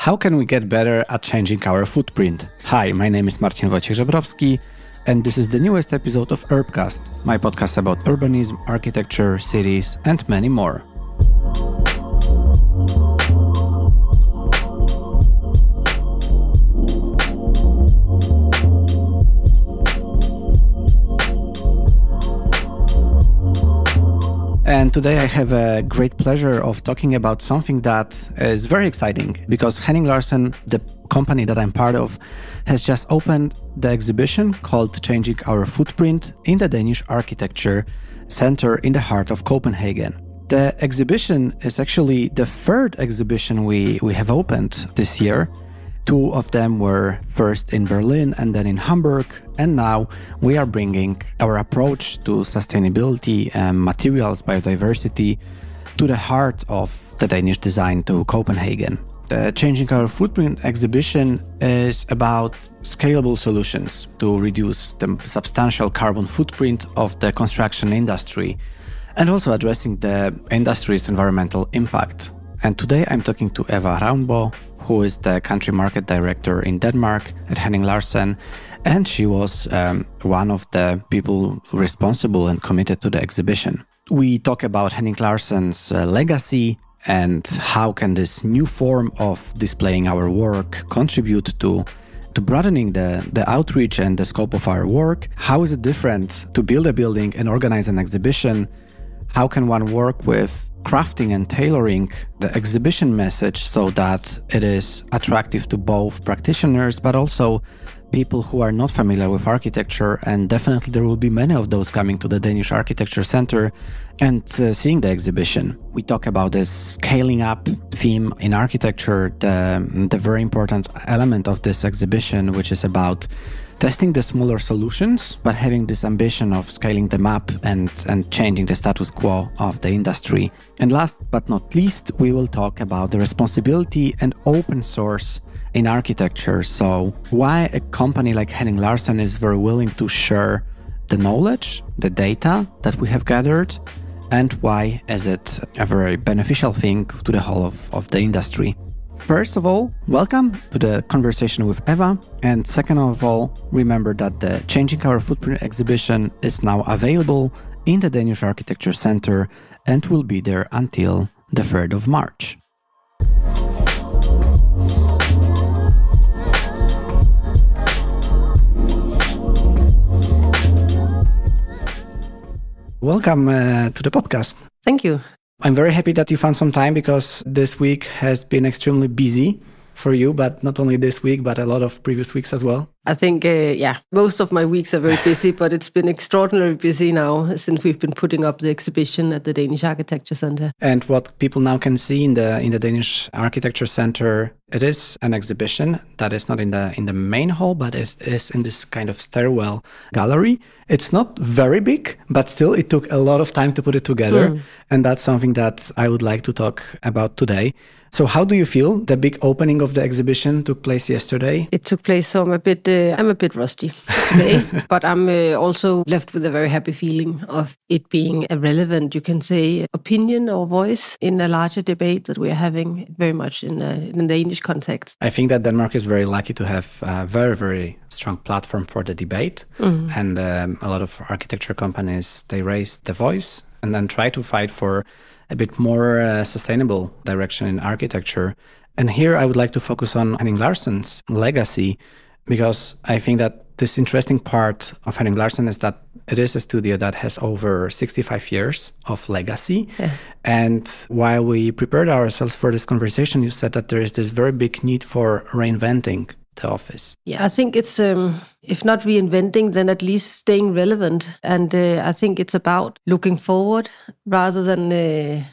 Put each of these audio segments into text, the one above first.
How can we get better at changing our footprint? Hi, my name is Marcin Wojciech-Żebrowski, and this is the newest episode of Urbcast, my podcast about urbanism, architecture, cities, and many more. And today I have a great pleasure of talking about something that is very exciting because Henning Larsen, the company that I'm part of, has just opened the exhibition called Changing Our Footprint in the Danish Architecture Center in the heart of Copenhagen. The exhibition is actually the third exhibition we have opened this year. Two of them were first in Berlin and then in Hamburg. And now we are bringing our approach to sustainability and materials biodiversity to the heart of the Danish design to Copenhagen. The Changing Our Footprint exhibition is about scalable solutions to reduce the substantial carbon footprint of the construction industry and also addressing the industry's environmental impact. And today I'm talking to Eva Ravnborg, who is the country market director in Denmark at Henning Larsen. And she was one of the people responsible and committed to the exhibition. We talk about Henning Larsen's legacy and how can this new form of displaying our work contribute to broadening the outreach and the scope of our work. How is it different to build a building and organize an exhibition? How can one work with crafting and tailoring the exhibition message so that it is attractive to both practitioners, but also people who are not familiar with architecture? And definitely there will be many of those coming to the Danish Architecture Center and seeing the exhibition. We talk about this scaling up theme in architecture, the very important element of this exhibition, which is about testing the smaller solutions, but having this ambition of scaling them up and changing the status quo of the industry. And last but not least, we will talk about the responsibility and open source in architecture. So why a company like Henning Larsen is very willing to share the knowledge, the data that we have gathered, and why is it a very beneficial thing to the whole of the industry. First of all, welcome to the conversation with Eva. And second of all, remember that the Changing Our Footprint exhibition is now available in the Danish Architecture Center and will be there until the 3rd of March. Welcome to the podcast. Thank you. I'm very happy that you found some time because this week has been extremely busy for you, but not only this week, but a lot of previous weeks as well. I think, most of my weeks are very busy, but it's been extraordinarily busy now since we've been putting up the exhibition at the Danish Architecture Center. And what people now can see in the Danish Architecture Center, it is an exhibition that is not in the main hall, but it is in this kind of stairwell gallery. It's not very big, but still it took a lot of time to put it together. And that's something that I would like to talk about today. So how do you feel? The big opening of the exhibition took place yesterday. It took place, so I'm a bit rusty today, but I'm also left with a very happy feeling of it being a relevant, you can say, opinion or voice in a larger debate that we're having very much in the Danish context. I think that Denmark is very lucky to have a very, very strong platform for the debate. And a lot of architecture companies, they raise the voice and then try to fight for a bit more sustainable direction in architecture. And here I would like to focus on Henning Larsen's legacy, because I think that this interesting part of Henning Larsen is that it is a studio that has over 65 years of legacy. Yeah. And while we prepared ourselves for this conversation, you said that there is this very big need for reinventing the office. Yeah, I think it's, if not reinventing, then at least staying relevant. And I think it's about looking forward rather than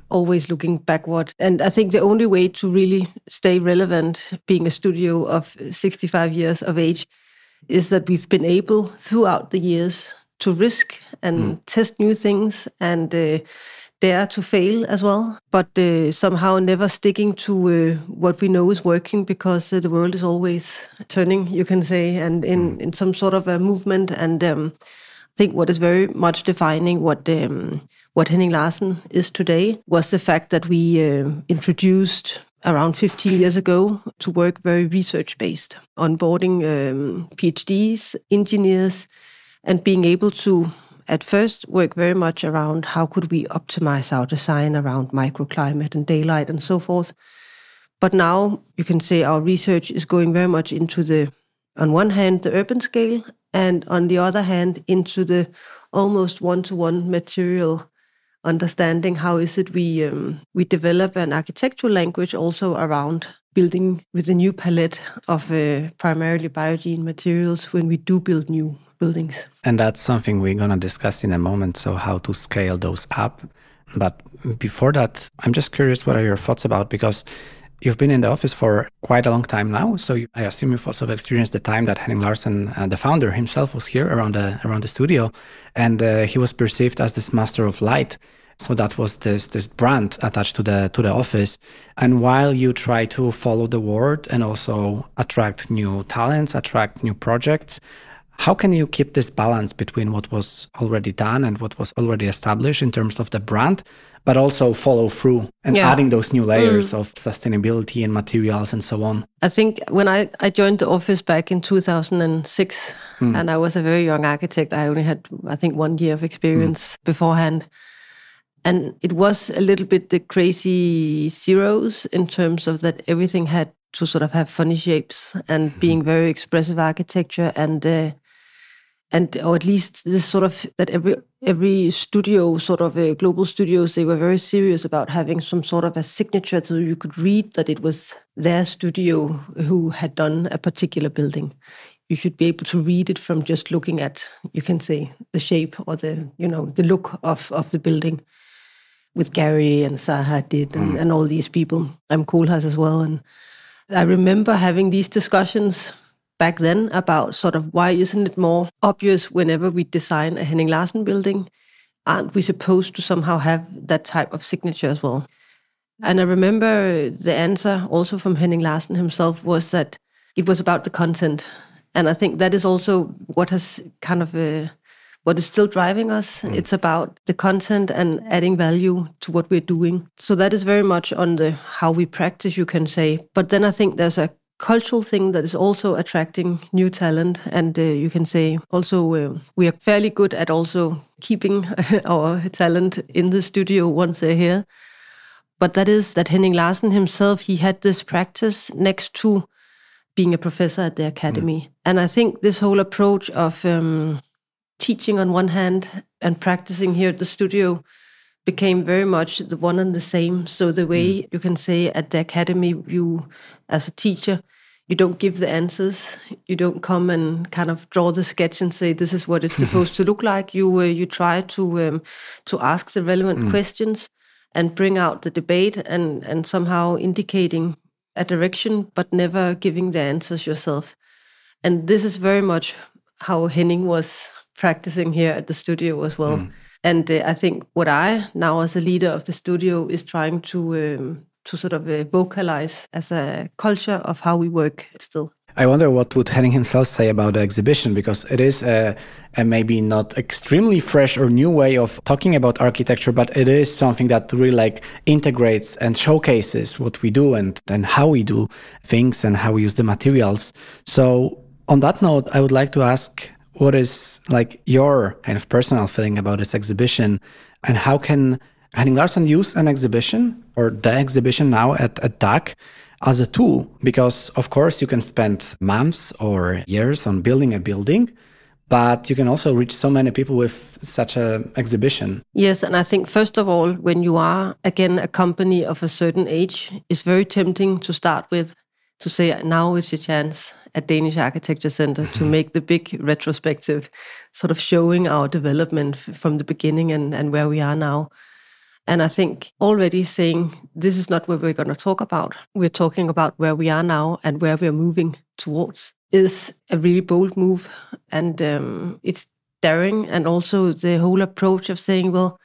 always looking backward. And I think the only way to really stay relevant, being a studio of 65 years of age, is that we've been able throughout the years to risk and test new things and dare to fail as well, but somehow never sticking to what we know is working, because the world is always turning, you can say, and in some sort of a movement. And I think what is very much defining what Henning Larsen is today was the fact that we introduced around 15 years ago to work very research-based, onboarding PhDs, engineers, and being able to, at first, work very much around how could we optimize our design around microclimate and daylight and so forth. But now you can say our research is going very much into the, on one hand, the urban scale, and on the other hand, into the almost one-to-one material understanding. How is it we develop an architectural language also around building with a new palette of primarily biogene materials when we do build new buildings. And that's something we're going to discuss in a moment, so how to scale those up. But before that, I'm just curious, what are your thoughts about, because you've been in the office for quite a long time now, so I assume you've also experienced the time that Henning Larsen, the founder himself, was here around the studio, and he was perceived as this master of light. So that was this brand attached to the office. And while you try to follow the word and also attract new talents, attract new projects, how can you keep this balance between what was already done and what was already established in terms of the brand, but also follow through and adding those new layers of sustainability and materials and so on? I think when I joined the office back in 2006, and I was a very young architect, I only had, I think, 1 year of experience beforehand. And it was a little bit the crazy zeros in terms of that everything had to sort of have funny shapes and being very expressive architecture and or at least this sort of that every studio, sort of global studios, they were very serious about having some sort of a signature so you could read that it was their studio who had done a particular building. You should be able to read it from just looking at, you can say, the shape or the look of the building. With Gary and Zaha did and all these people. Koolhaas as well. And I remember having these discussions back then about sort of why isn't it more obvious whenever we design a Henning Larsen building, aren't we supposed to somehow have that type of signature as well? And I remember the answer also from Henning Larsen himself was that it was about the content. And I think that is also what has kind of what is still driving us. It's about the content and adding value to what we're doing. So that is very much on the how we practice, you can say. But then I think there's a cultural thing that is also attracting new talent. And you can say also we are fairly good at also keeping our talent in the studio once they're here. But that is that Henning Larsen himself, he had this practice next to being a professor at the academy. And I think this whole approach of teaching on one hand and practicing here at the studio became very much the one and the same. So the way you can say at the academy, you as a teacher, you don't give the answers. You don't come and kind of draw the sketch and say this is what it's supposed to look like. You try to ask the relevant questions and bring out the debate and somehow indicating a direction, but never giving the answers yourself. And this is very much how Henning was practicing here at the studio as well. And I think what I now as a leader of the studio is trying to sort of vocalize as a culture of how we work still. I wonder what would Henning himself say about the exhibition, because it is a maybe not extremely fresh or new way of talking about architecture, but it is something that really like integrates and showcases what we do and how we do things and how we use the materials. So on that note, I would like to ask, what is like your kind of personal feeling about this exhibition, and how can Henning Larsen use an exhibition or the exhibition now at DAC as a tool? Because of course you can spend months or years on building a building, but you can also reach so many people with such an exhibition. Yes, and I think first of all, when you are again a company of a certain age, it's very tempting to start with to say now is your chance at Danish Architecture Center to make the big retrospective, sort of showing our development from the beginning and where we are now. And I think already saying this is not what we're going to talk about. We're talking about where we are now and where we're moving towards is a really bold move. And it's daring. And also the whole approach of saying, well,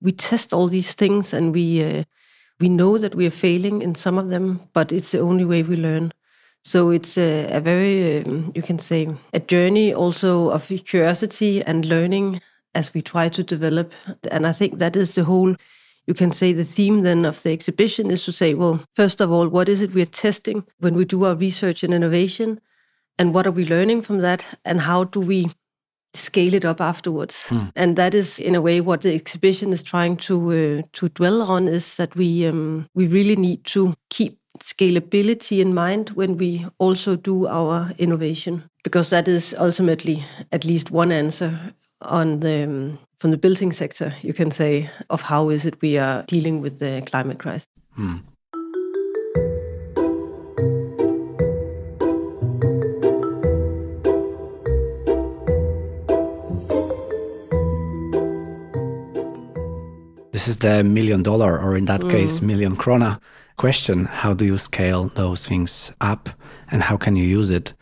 we test all these things and we know that we are failing in some of them, but it's the only way we learn. So it's a very, you can say, a journey also of curiosity and learning as we try to develop. And I think that is the whole, you can say the theme then of the exhibition is to say, well, first of all, what is it we're testing when we do our research and innovation? And what are we learning from that? And how do we scale it up afterwards? And that is, in a way, what the exhibition is trying to dwell on, is that we really need to keep scalability in mind when we also do our innovation, because that is ultimately at least one answer on from the building sector, you can say, of how is it we are dealing with the climate crisis. This is the $1 million, or in that case, million krona question. How do you scale those things up, and how can you use it?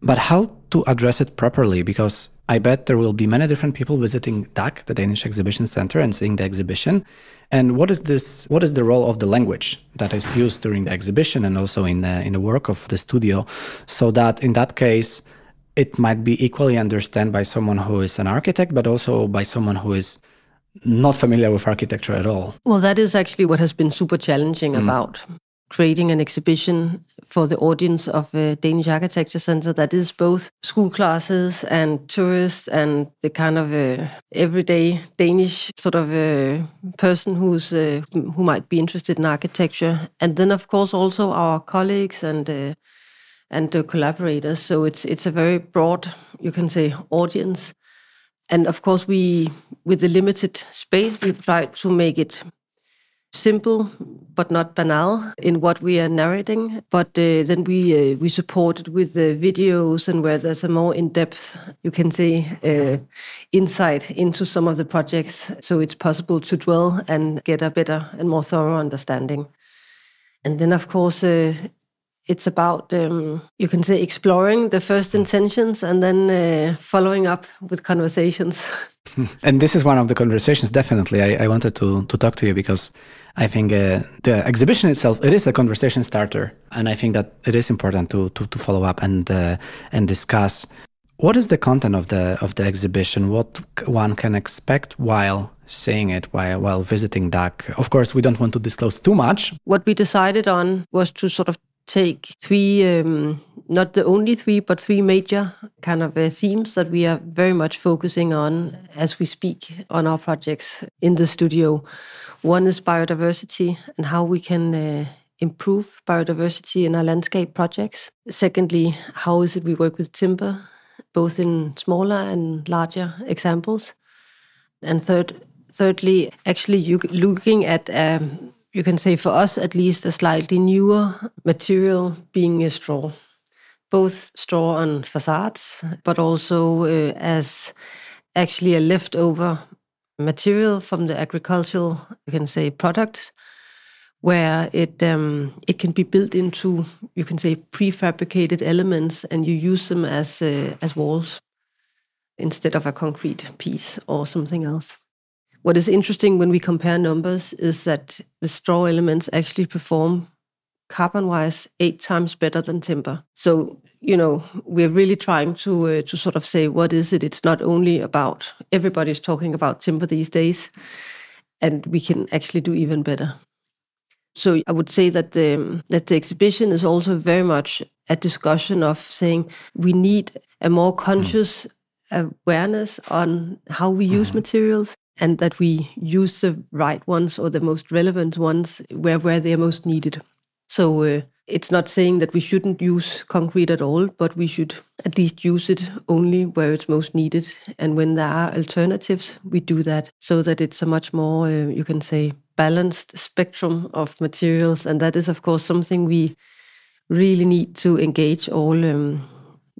But how to address it properly? Because I bet there will be many different people visiting DAC, the Danish Exhibition Center, and seeing the exhibition. And what is the role of the language that is used during the exhibition and also in the work of the studio, so that in that case, it might be equally understood by someone who is an architect, but also by someone who is not familiar with architecture at all? Well, that is actually what has been super challenging about creating an exhibition for the audience of Danish Architecture Center that is both school classes and tourists and the kind of everyday Danish sort of person who might be interested in architecture. And then, of course, also our colleagues and the collaborators. So it's a very broad, you can say, audience. And of course, with the limited space, we've tried to make it simple, but not banal in what we are narrating. But then we support it with the videos, and where there's a more in-depth, you can say, insight into some of the projects. So it's possible to dwell and get a better and more thorough understanding. And then, of course, it's about, you can say, exploring the first intentions and then following up with conversations. And this is one of the conversations, definitely. I wanted to talk to you because I think the exhibition itself, it is a conversation starter. And I think that it is important to follow up and discuss. What is the content of the exhibition? What one can expect while seeing it, while visiting DAC? Of course, we don't want to disclose too much. What we decided on was to sort of take three, not the only three, but three major kind of themes that we are very much focusing on as we speak on our projects in the studio. One is biodiversity and how we can improve biodiversity in our landscape projects. Secondly, how is it we work with timber, both in smaller and larger examples. And thirdly, actually looking at you can say, for us at least, a slightly newer material being a straw. Both straw on facades, but also as actually a leftover material from the agricultural, you can say, products, where it can be built into, you can say, prefabricated elements, and you use them as walls instead of a concrete piece or something else. What is interesting when we compare numbers is that the straw elements actually perform carbon-wise 8 times better than timber. So, we're really trying to sort of say, what is it? It's not only about, everybody's talking about timber these days, and we can actually do even better. So I would say that the exhibition is also very much a discussion of saying we need a more conscious awareness on how we use materials, and that we use the right ones or the most relevant ones where they are most needed. So it's not saying that we shouldn't use concrete at all, but we should at least use it only where it's most needed. And when there are alternatives, we do that, so that it's a much more, you can say, balanced spectrum of materials. And that is, of course, something we really need to engage all,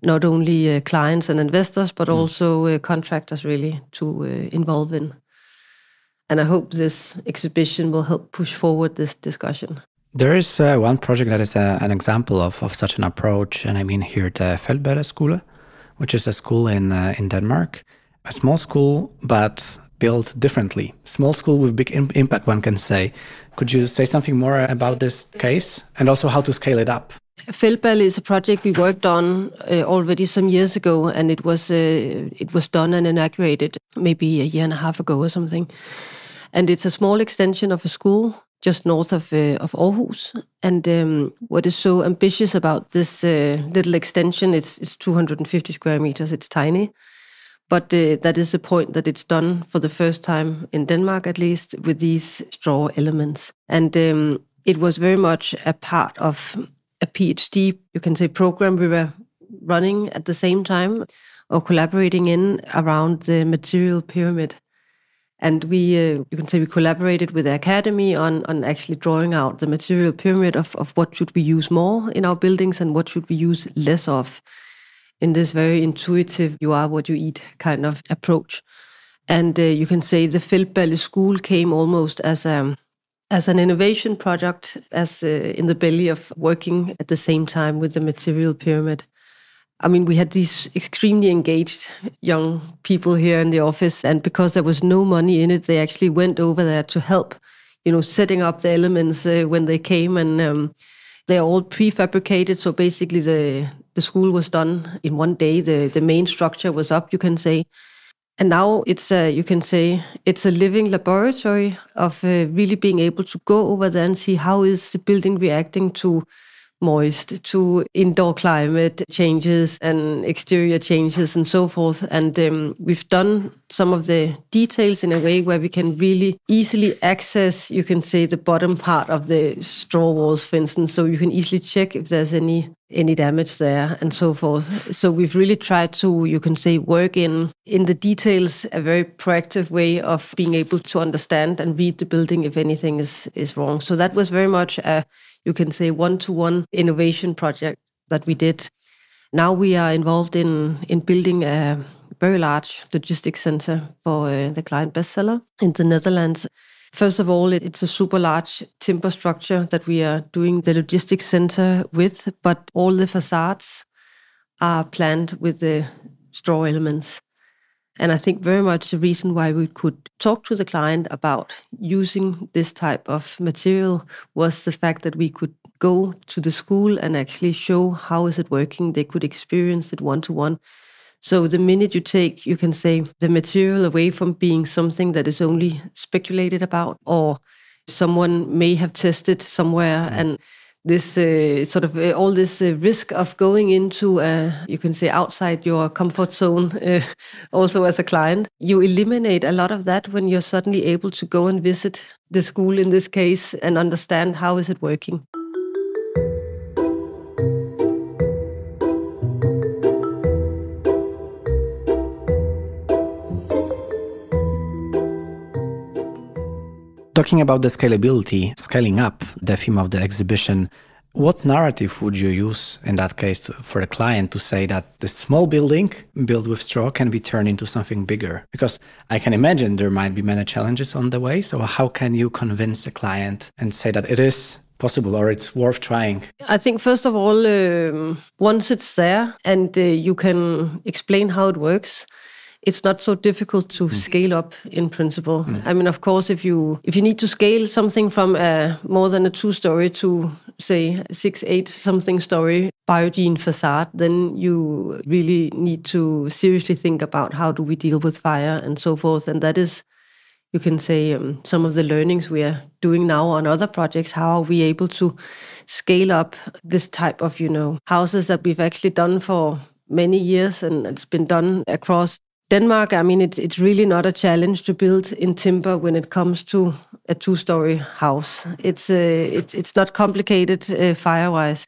not only clients and investors, but also contractors really to involve in. And I hope this exhibition will help push forward this discussion. There is one project that is an example of such an approach, and I mean here the Feldberg, which is a school in Denmark. A small school, but built differently. Small school with big impact, one can say. Could you say something more about this case, and also how to scale it up? Feldberg is a project we worked on already some years ago, and it was done and inaugurated maybe a year and a half ago or something. And it's a small extension of a school just north of Aarhus. And what is so ambitious about this little extension, it's 250 square meters, it's tiny. But that is the point that it's done for the first time in Denmark, at least, with these straw elements. And it was very much a part of a PhD, you can say, program we were running at the same time or collaborating in around the material pyramid. And we, you can say, we collaborated with the academy on actually drawing out the material pyramid of what should we use more in our buildings and what should we use less of, in this very intuitive, you are what you eat kind of approach. And you can say the Feldballe School came almost as an innovation project, as in the belly of working at the same time with the material pyramid. I mean, we had these extremely engaged young people here in the office, and because there was no money in it, they actually went over there to help, setting up the elements when they came, and they're all prefabricated. So basically the school was done in one day. The main structure was up, you can say. And now it's you can say it's a living laboratory of really being able to go over there and see how is the building reacting to moist, to indoor climate changes and exterior changes and so forth. And we've done some of the details in a way where we can really easily access, you can say, the bottom part of the straw walls, for instance, so you can easily check if there's any damage there and so forth. So we've really tried to, you can say, work in the details, a very proactive way of being able to understand and read the building if anything is wrong. So that was very much a, you can say, one-to-one innovation project that we did. Now we are involved in building a very large logistics center for the client Bestseller in the Netherlands. First of all, it's a super large timber structure that we are doing the logistics center with, but all the facades are planned with the straw elements. And I think very much the reason why we could talk to the client about using this type of material was the fact that we could go to the school and actually show how is it working. They could experience it one-to-one. So the minute you take, you can say, the material away from being something that is only speculated about, or someone may have tested somewhere, and this all this risk of going into, you can say, outside your comfort zone, also as a client, you eliminate a lot of that when you're suddenly able to go and visit the school in this case and understand how is it working. Talking about the scalability, scaling up, the theme of the exhibition, what narrative would you use in that case for a client to say that the small building built with straw can be turned into something bigger? Because I can imagine there might be many challenges on the way. So how can you convince a client and say that it is possible or it's worth trying? I think, first of all, once it's there and you can explain how it works, it's not so difficult to scale up in principle. I mean, of course, if you need to scale something from more than a 2-story to, say, 6-8 something story biogene facade, then you really need to seriously think about how do we deal with fire and so forth. And that is, you can say, some of the learnings we are doing now on other projects. How are we able to scale up this type of, houses that we've actually done for many years, and it's been done across Denmark? I mean, it's really not a challenge to build in timber when it comes to a 2-story house. It's not complicated fire-wise.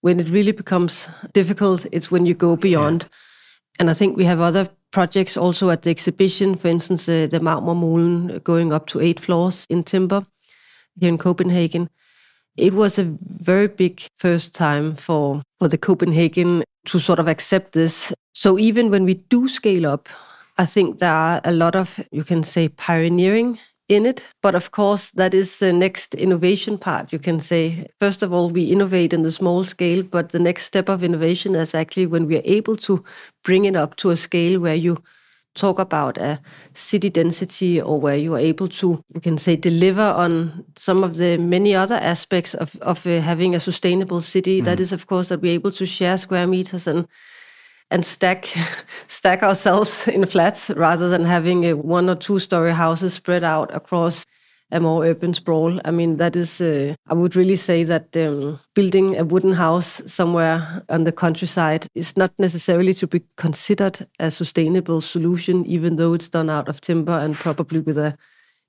When it really becomes difficult, it's when you go beyond. Yeah. And I think we have other projects also at the exhibition. For instance, the Marmormolen going up to 8 floors in timber here in Copenhagen. It was a very big first time for the Copenhagen to sort of accept this. So even when we do scale up, I think there are a lot of, you can say, pioneering in it. But of course, that is the next innovation part, you can say. First of all, we innovate in the small scale, but the next step of innovation is actually when we are able to bring it up to a scale where you talk about a city density, or where you are able to, you can say, deliver on some of the many other aspects of having a sustainable city. That is, of course, that we're able to share square meters and and stack ourselves in flats rather than having a 1 or 2 story houses spread out across a more urban sprawl. I mean, that is, I would really say that building a wooden house somewhere on the countryside is not necessarily to be considered a sustainable solution, even though it's done out of timber and probably with a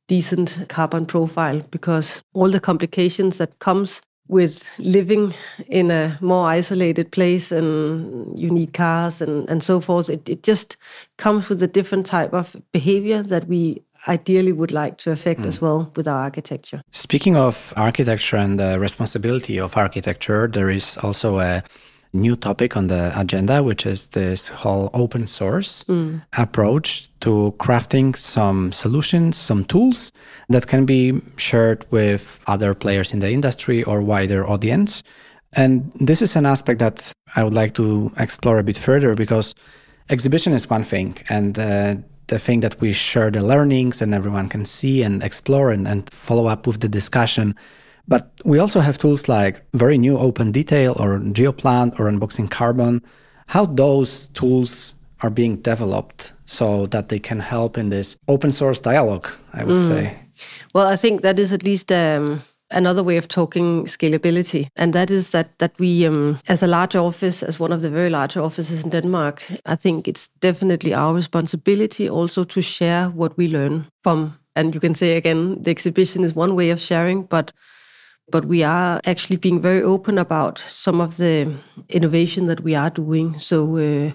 decent carbon profile, because all the complications that comes with living in a more isolated place, and you need cars and so forth, it just comes with a different type of behavior that we ideally would like to affect as well with our architecture. Speaking of architecture and the responsibility of architecture, there is also a new topic on the agenda, which is this whole open source approach to crafting some solutions, some tools that can be shared with other players in the industry or wider audience. And this is an aspect that I would like to explore a bit further, because exhibition is one thing, and the thing that we share the learnings and everyone can see and explore and follow up with the discussion. But we also have tools like very new Open Detail or GeoPlant or Unboxing Carbon. How those tools are being developed so that they can help in this open source dialogue, I would say. Well, I think that is at least another way of talking scalability. And that is that we, as a large office, as one of the very large offices in Denmark, I think it's definitely our responsibility also to share what we learn from. And you can say again, the exhibition is one way of sharing, but we are actually being very open about some of the innovation that we are doing. So the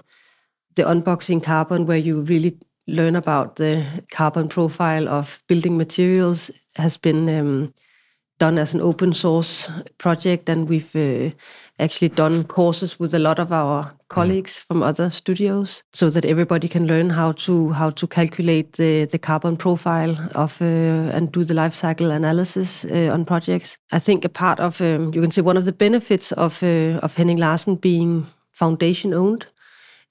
Unboxing Carbon, where you really learn about the carbon profile of building materials, has been done as an open source project. And we've actually done courses with a lot of our colleagues from other studios, so that everybody can learn how to calculate the carbon profile of and do the life cycle analysis on projects. I think a part of you can say one of the benefits of Henning Larsen being foundation owned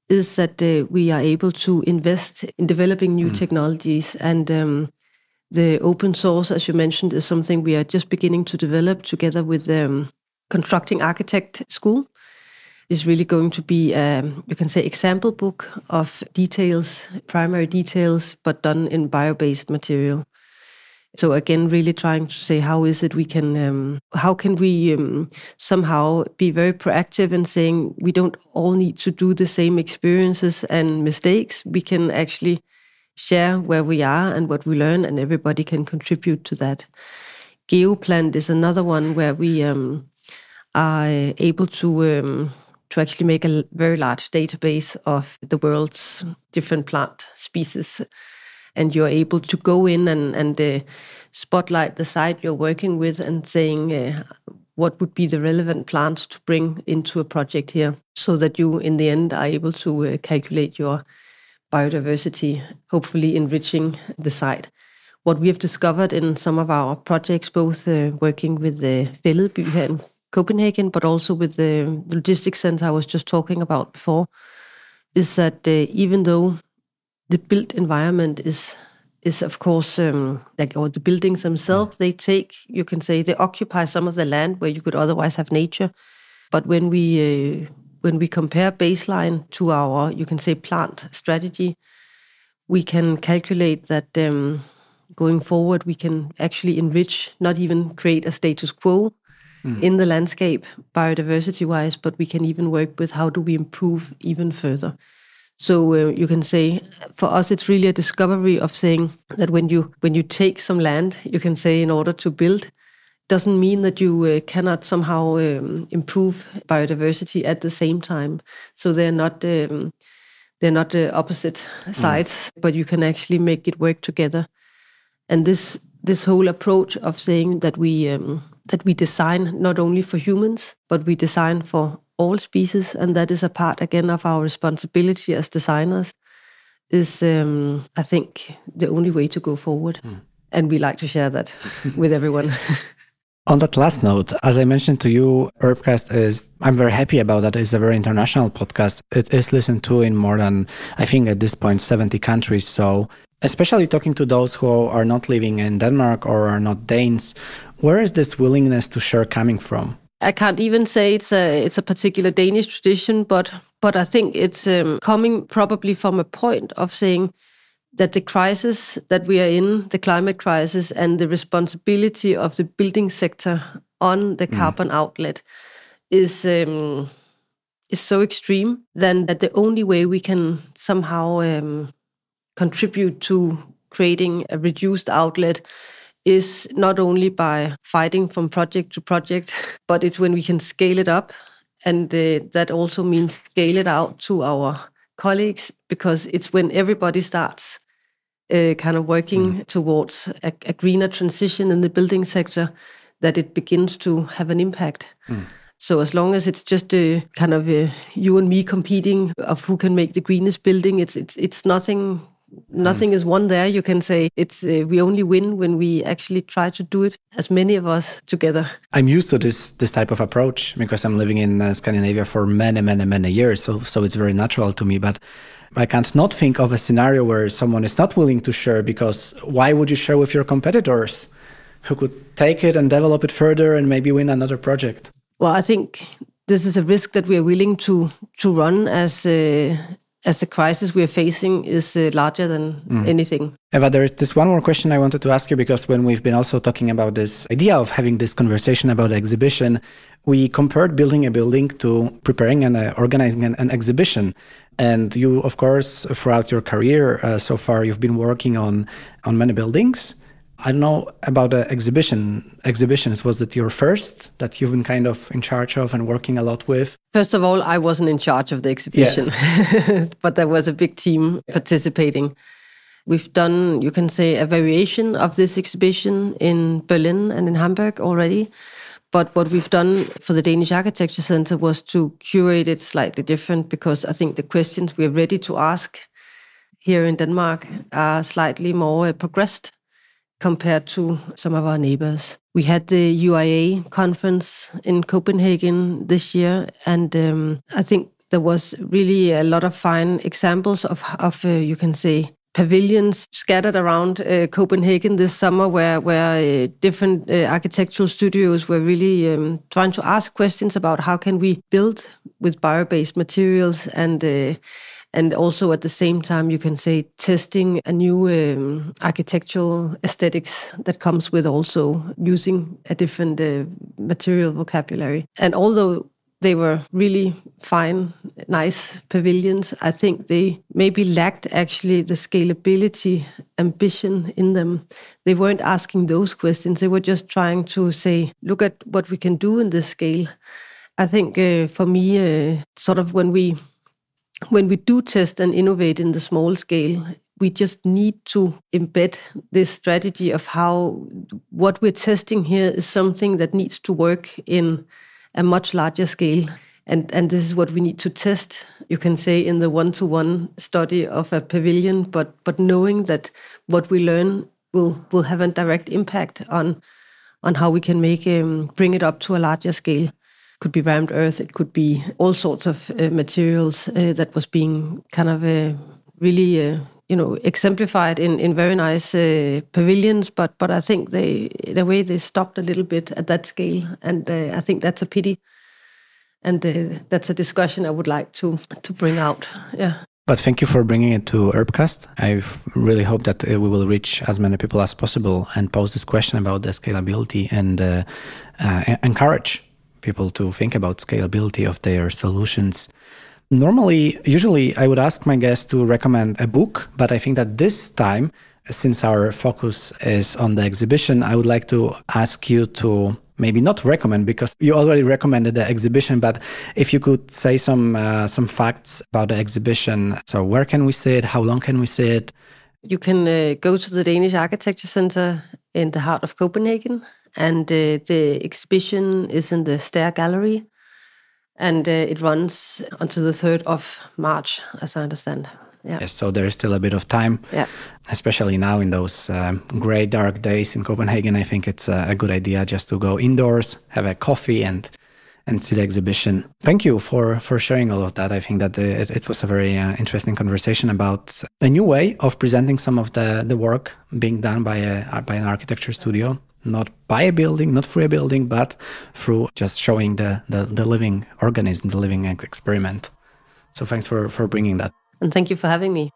is that we are able to invest in developing new technologies, and the open source, as you mentioned, is something we are just beginning to develop together with the Constructing Architect School. Is really going to be, you can say, example book of details, primary details, but done in bio-based material. So again, really trying to say, how is it we can, how can we somehow be very proactive in saying we don't all need to do the same experiences and mistakes. We can actually share where we are and what we learn, and everybody can contribute to that. GeoPlant is another one where we are able to actually make a very large database of the world's different plant species. And you're able to go in and spotlight the site you're working with and saying what would be the relevant plants to bring into a project here, so that you, in the end, are able to calculate your biodiversity, hopefully enriching the site. What we have discovered in some of our projects, both working with the Fælledby here in Copenhagen, but also with the logistics center I was just talking about before, is that even though the built environment is of course, or the buildings themselves, they take, you can say, they occupy some of the land where you could otherwise have nature. But when we compare baseline to our, you can say, plant strategy, we can calculate that going forward, we can actually enrich, not even create a status quo in the landscape biodiversity-wise, but we can even work with how do we improve even further. So you can say, for us, it's really a discovery of saying that when you take some land, you can say, in order to build, doesn't mean that you cannot somehow improve biodiversity at the same time. So they're not the opposite sides, but you can actually make it work together. And this whole approach of saying that we design not only for humans, but we design for all species, and that is a part again of our responsibility as designers, is I think the only way to go forward. And we like to share that with everyone. On that last note, as I mentioned to you, Urbcast I'm very happy about that. It's a very international podcast. It is listened to in more than, I think at this point, 70 countries. So especially talking to those who are not living in Denmark or are not Danes, where is this willingness to share coming from? I can't even say it's a particular Danish tradition, but I think it's coming probably from a point of saying that the crisis that we are in, the climate crisis, and the responsibility of the building sector on the carbon outlet is so extreme, then that the only way we can somehow contribute to creating a reduced outlet is not only by fighting from project to project, but it's when we can scale it up. And that also means scale it out to our colleagues, because it's when everybody starts kind of working towards a greener transition in the building sector that it begins to have an impact. So as long as it's just kind of you and me competing of who can make the greenest building, it's nothing. Nothing is won there, you can say. It's we only win when we actually try to do it, as many of us together. I'm used to this type of approach because I'm living in Scandinavia for many years, so it's very natural to me. But I can't not think of a scenario where someone is not willing to share, because why would you share with your competitors who could take it and develop it further and maybe win another project? Well, I think this is a risk that we are willing to run as the crisis we are facing is larger than anything. Eva, there is this one more question I wanted to ask you, because when we've been also talking about this idea of having this conversation about the exhibition, we compared building a building to preparing and organizing an exhibition. And you, of course, throughout your career so far, you've been working on many buildings. I don't know about the exhibitions. Was it your first that you've been kind of in charge of and working a lot with? First of all, I wasn't in charge of the exhibition, but there was a big team participating. We've done, you can say, a variation of this exhibition in Berlin and in Hamburg already. But what we've done for the Danish Architecture Center was to curate it slightly different, because I think the questions we're ready to ask here in Denmark are slightly more progressed compared to some of our neighbors. We had the UIA conference in Copenhagen this year, and I think there was really a lot of fine examples of you can say, pavilions scattered around Copenhagen this summer, where different architectural studios were really trying to ask questions about how can we build with bio-based materials, and also at the same time, you can say, testing a new architectural aesthetics that comes with also using a different material vocabulary. And although they were really fine, nice pavilions, I think they maybe lacked actually the scalability ambition in them. They weren't asking those questions. They were just trying to say, look at what we can do in this scale. I think for me, sort of when we do test and innovate in the small scale, we just need to embed this strategy of how what we're testing here is something that needs to work in a much larger scale. And this is what we need to test, you can say, in the one-to-one study of a pavilion, but knowing that what we learn will have a direct impact on how we can bring it up to a larger scale. Could be rammed earth, it could be all sorts of materials that was being kind of really exemplified in very nice pavilions, but I think the way they stopped a little bit at that scale, and I think that's a pity, and that's a discussion I would like to bring out. Yeah. But thank you for bringing it to Urbcast. I really hope that we will reach as many people as possible and pose this question about the scalability and encourage people to think about scalability of their solutions. Usually I would ask my guests to recommend a book, but I think that this time, since our focus is on the exhibition, I would like to ask you to maybe not recommend, because you already recommended the exhibition, but if you could say some facts about the exhibition. So where can we see it? How long can we see it? You can go to the Danish Architecture Center in the heart of Copenhagen, and the exhibition is in the Stair Gallery, and it runs until the 3rd of March, as I understand. Yeah. Yes, so there is still a bit of time, especially now in those grey, dark days in Copenhagen. I think it's a good idea just to go indoors, have a coffee, and see the exhibition. Thank you for sharing all of that. I think that it was a very interesting conversation about a new way of presenting some of the work being done by an architecture studio, not by a building, not through a building, but through just showing the living organism, the living experiment. So thanks for bringing that. And thank you for having me.